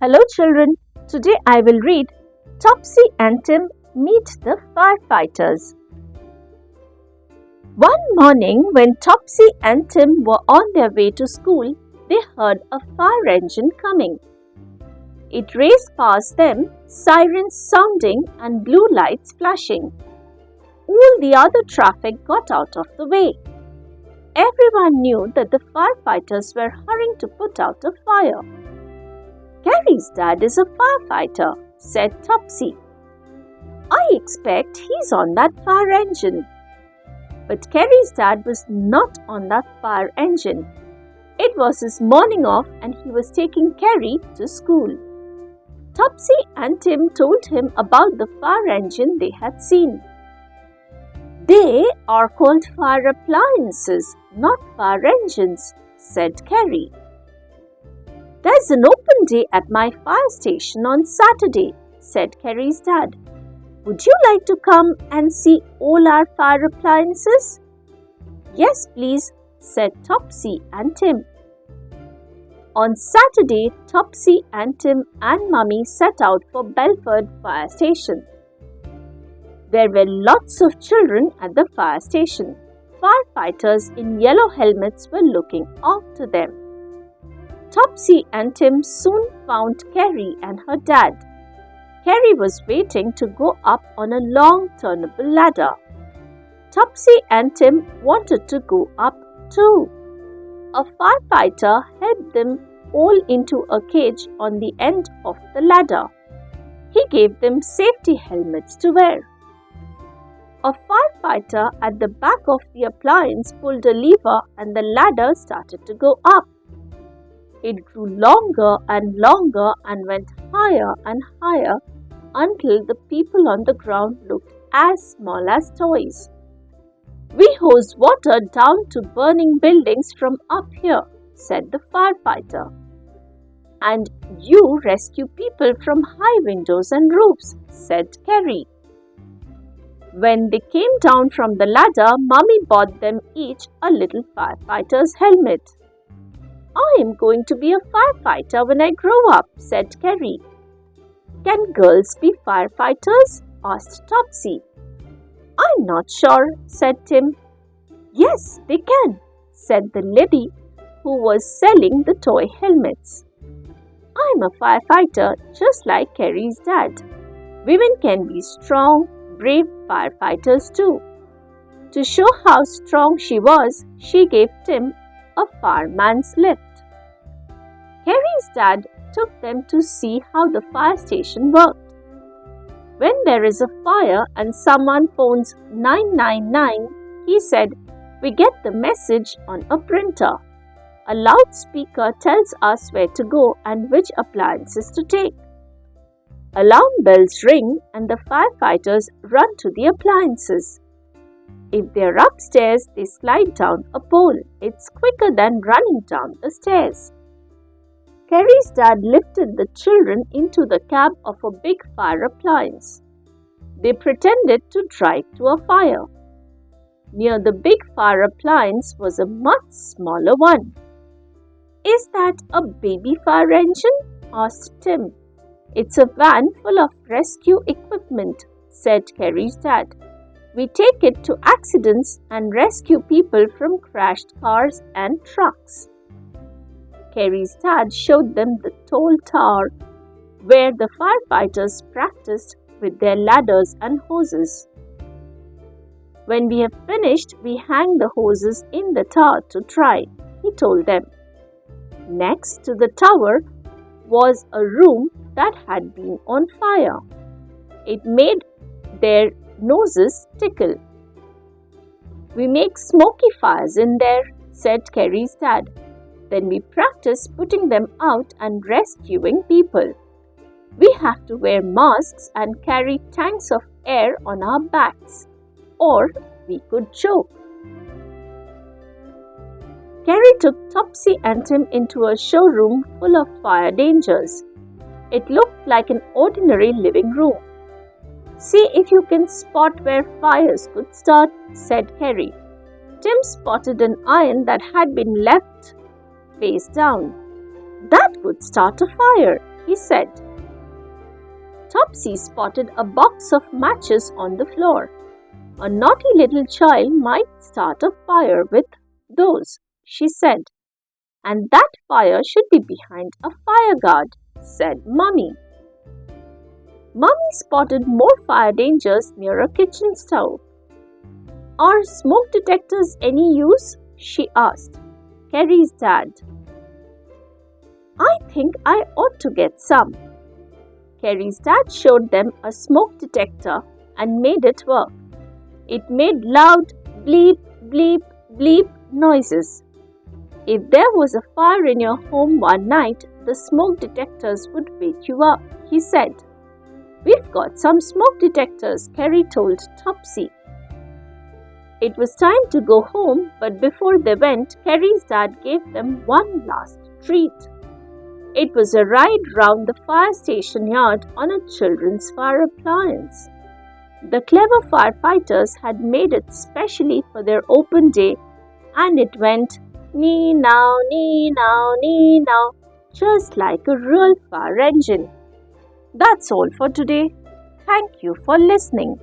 Hello children, today I will read Topsy and Tim Meet the Firefighters. One morning when Topsy and Tim were on their way to school, they heard a fire engine coming. It raced past them, sirens sounding and blue lights flashing. All the other traffic got out of the way. Everyone knew that the firefighters were hurrying to put out a fire. "Gary's dad is a firefighter," said Topsy. "I expect he's on that fire engine." But Gary's dad was not on that fire engine. It was his morning off and he was taking Gary to school. Topsy and Tim told him about the fire engine they had seen. "They are called fire appliances, not fire engines," said Gary. "There's an open day at my fire station on Saturday," said Gary's dad. "Would you like to come and see all our fire appliances?" "Yes, please," said Topsy and Tim. On Saturday, Topsy and Tim and Mummy set out for Belford Fire Station. There were lots of children at the fire station. Firefighters in yellow helmets were looking after them. Topsy and Tim soon found Carrie and her dad. Carrie was waiting to go up on a long turnable ladder. Topsy and Tim wanted to go up too. A firefighter held them all into a cage on the end of the ladder. He gave them safety helmets to wear. A firefighter at the back of the appliance pulled a lever and the ladder started to go up. It grew longer and longer and went higher and higher until the people on the ground looked as small as toys. "We hose water down to burning buildings from up here," said the firefighter. "And you rescue people from high windows and roofs," said Carrie. When they came down from the ladder, Mummy bought them each a little firefighter's helmet. "I am going to be a firefighter when I grow up," said Carrie. "Can girls be firefighters?" asked Topsy. "I'm not sure," said Tim. "Yes, they can," said the lady who was selling the toy helmets. "I'm a firefighter just like Carrie's dad. Women can be strong, brave firefighters too." To show how strong she was, she gave Tim a fireman's lift. Carrie's dad took them to see how the fire station worked. When there is a fire and someone phones 999, he said, "We get the message on a printer. A loudspeaker tells us where to go and which appliances to take. Alarm bells ring and the firefighters run to the appliances. If they're upstairs, they slide down a pole. It's quicker than running down the stairs." Carrie's dad lifted the children into the cab of a big fire appliance. They pretended to drive to a fire. Near the big fire appliance was a much smaller one. "Is that a baby fire engine?" asked Tim. "It's a van full of rescue equipment," said Carrie's dad. "We take it to accidents and rescue people from crashed cars and trucks." Carrie's dad showed them the tall tower where the firefighters practiced with their ladders and hoses. "When we have finished, we hang the hoses in the tower to dry," he told them. Next to the tower was a room that had been on fire. It made their noses tickle. "We make smoky fires in there," said Carrie's dad. "Then we practice putting them out and rescuing people. We have to wear masks and carry tanks of air on our backs, or we could choke." Carrie took Topsy and Tim into a showroom full of fire dangers. It looked like an ordinary living room. "See if you can spot where fires could start," said Carrie. Tim spotted an iron that had been left face down. "That could start a fire," he said. Topsy spotted a box of matches on the floor. A naughty little child might start a fire with those, she said. And that fire should be behind a fire guard, said Mummy. Mummy spotted more fire dangers near a kitchen stove. Are smoke detectors any use? She asked Carrie's dad. I think I ought to get some. Carrie's dad showed them a smoke detector and made it work. It made loud bleep, bleep, bleep noises. If there was a fire in your home one night, the smoke detectors would wake you up, he said. We've got some smoke detectors, Carrie told Topsy. It was time to go home, but before they went, Carrie's dad gave them one last treat. It was a ride round the fire station yard on a children's fire appliance. The clever firefighters had made it specially for their open day, and it went nee now, nee now, nee now, just like a real fire engine. That's all for today. Thank you for listening.